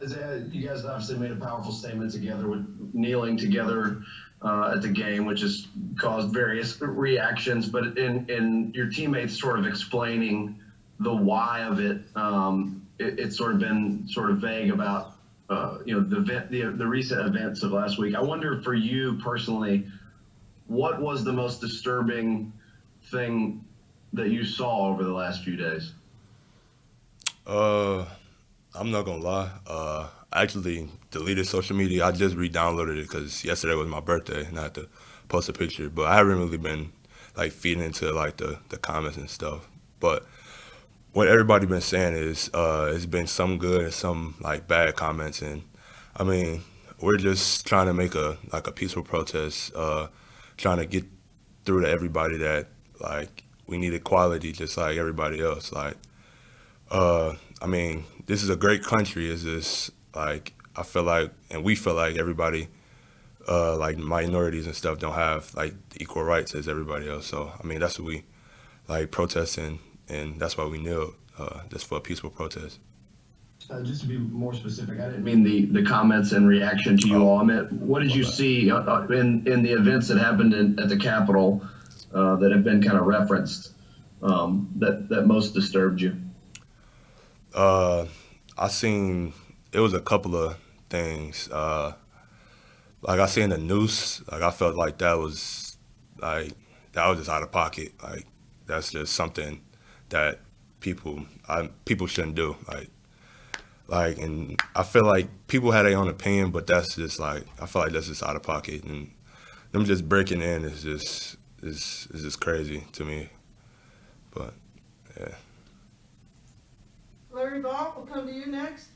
You guys obviously made a powerful statement together with kneeling together at the game, which has caused various reactions. But in your teammates sort of explaining the why of it, it's sort of been sort of vague about the recent events of last week. I wonder for you personally, what was the most disturbing thing that you saw over the last few days? Uh, I'm not gonna lie. I actually deleted social media. I just re-downloaded it because yesterday was my birthday and I had to post a picture. But I haven't really been like feeding into like the comments and stuff. But what everybody been saying is it's been some good and some like bad comments. And I mean, we're just trying to make a peaceful protest, trying to get through to everybody that like we need equality just like everybody else. Like I mean, this is a great country. Is this like I feel like, and we feel like everybody, like minorities and stuff, don't have like equal rights as everybody else. So I mean, that's what we like protesting, and that's why we kneel, just for a peaceful protest. Just to be more specific, I didn't mean the comments and reaction to you Oh, all. I meant, what did my you bad. see in the events that happened at the Capitol that have been kind of referenced that most disturbed you? Uh, I seen it was a couple of things. Like I seen the noose. Like I felt like that was just out of pocket. Like that's just something that people shouldn't do. And I feel like people had their own opinion, but that's just like I feel like that's just out of pocket, and them just breaking in is just crazy to me. But yeah. Larry Ball will come to you next.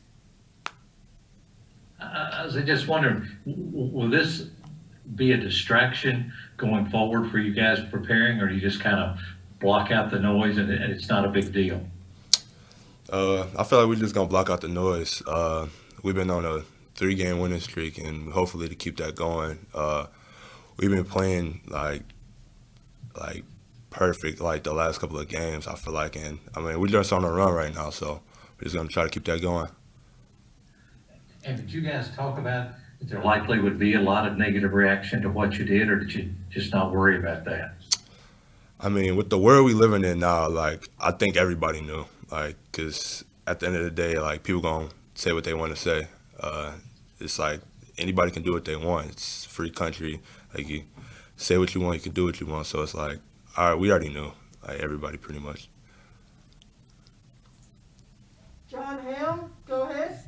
I was just wondering, will this be a distraction going forward for you guys preparing, or do you just kind of block out the noise and it's not a big deal? I feel like we're just gonna block out the noise. We've been on a 3 game winning streak, and hopefully to keep that going. We've been playing like perfect like the last couple of games. I feel like, and I mean we're just on a run right now, so we're just gonna try to keep that going. And did you guys talk about that there likely would be a lot of negative reaction to what you did, or did you just not worry about that? I mean, with the world we living in now, like I think everybody knew, like, cause at the end of the day, like people gonna say what they want to say. Uh, it's like anybody can do what they want. It's a free country. Like you say what you want, you can do what you want. So it's like, all right, we already knew, like everybody pretty much. John Hale, go ahead.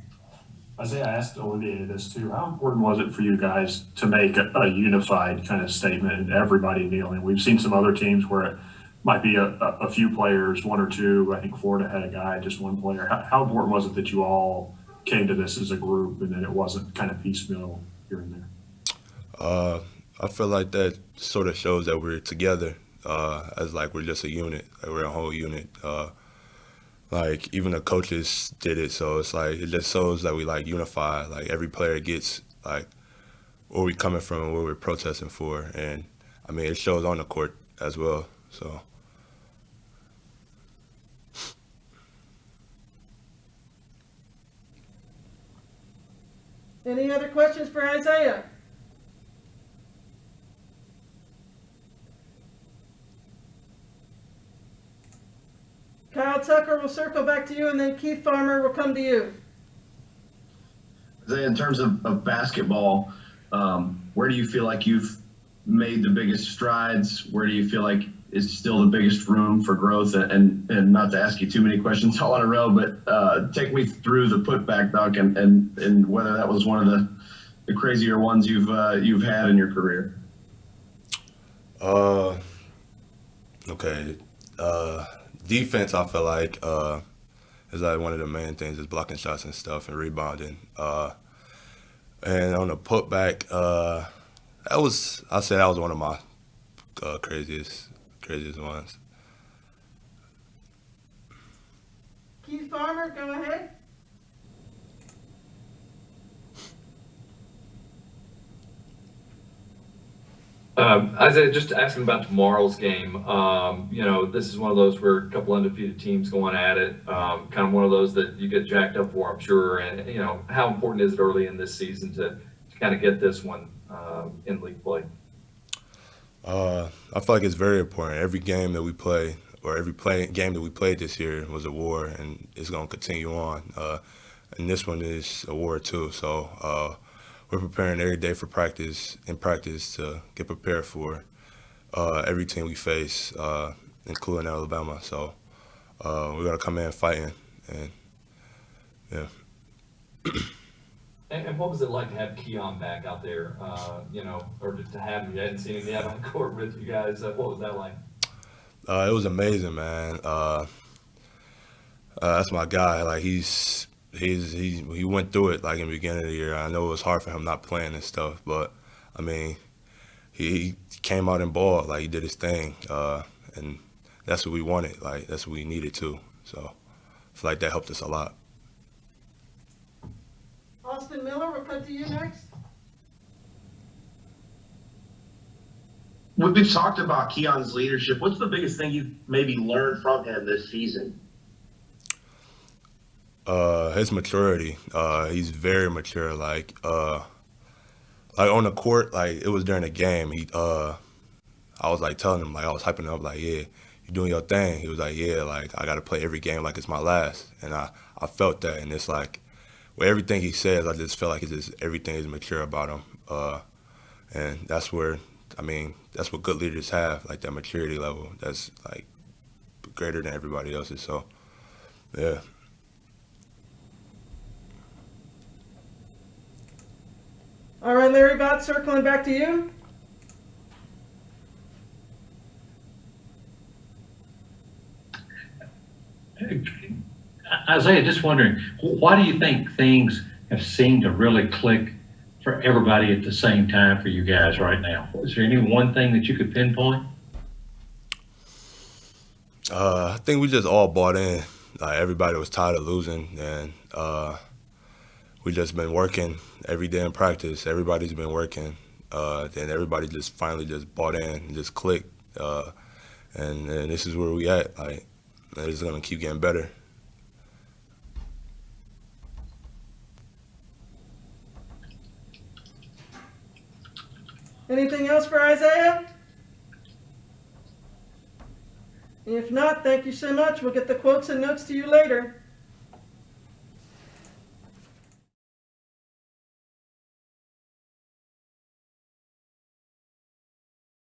Isaiah, I asked Olivier this too. How important was it for you guys to make a unified kind of statement and everybody kneeling? We've seen some other teams where it might be a few players, one or two. I think Florida had a guy, just one player. How important was it that you all came to this as a group and then it wasn't kind of piecemeal here and there? Uh, I feel like that sort of shows that we're together, as like we're just a unit, like we're a whole unit. Like even the coaches did it, so it's like it just shows that we like unify. Like every player gets like where we coming from and what we're protesting for, and I mean it shows on the court as well. So Any other questions for Isaiah? Kyle Tucker will circle back to you, and then Keith Farmer will come to you. In terms of basketball, where do you feel like you've made the biggest strides? Where do you feel like is still the biggest room for growth? And not to ask you too many questions all in a row, but take me through the putback dunk and whether that was one of the crazier ones you've had in your career. uh, okay, uh, defense I feel like is like one of the main things is blocking shots and stuff and rebounding. And on the putback, that was I said that was one of my craziest ones. Keith Farmer, go ahead. Isaiah, just asking about tomorrow's game. This is one of those where a couple undefeated teams going at it. Kind of one of those that you get jacked up for, I'm sure. And how important is it early in this season to kind of get this one in league play? I feel like it's very important. Every game that we play, or every game that we played this year was a war, and it's going to continue on. And this one is a war too. So we're preparing every day for practice to get prepared for every team we face, including Alabama. So we're going to come in fighting, and yeah. And what was it like to have Keon back out there, or to have him? You hadn't seen him yet on court with you guys. What was that like? It was amazing, man. That's my guy. Like he went through it like in the beginning of the year. I know it was hard for him not playing and stuff, but I mean, he came out and balled. Like he did his thing, and that's what we wanted. Like that's what we needed too. So I feel like that helped us a lot. Austin Miller, we'll cut to you next. We've talked about Keon's leadership. What's the biggest thing you've maybe learned from him this season? His maturity. He's very mature. Like on the court, like it was during the game. I was like telling him, like I was hyping him up, like, yeah, you're doing your thing. He was like, yeah, like I got to play every game like it's my last, and I felt that, and it's like with everything he says, I just feel like everything is mature about him, and that's what good leaders have, like that maturity level. That's like greater than everybody else's. So, yeah. All right, Larry Bott, circling back to you. Isaiah, just wondering, why do you think things have seemed to really click for everybody at the same time for you guys right now? Is there any one thing that you could pinpoint? I think we just all bought in. Like everybody was tired of losing, and we just been working every day in practice. Everybody's been working. Then everybody just finally just bought in and just clicked. And this is where we at. Like it's gonna keep getting better. Anything else for Isaiah? If not, thank you so much. We'll get the quotes and notes to you later.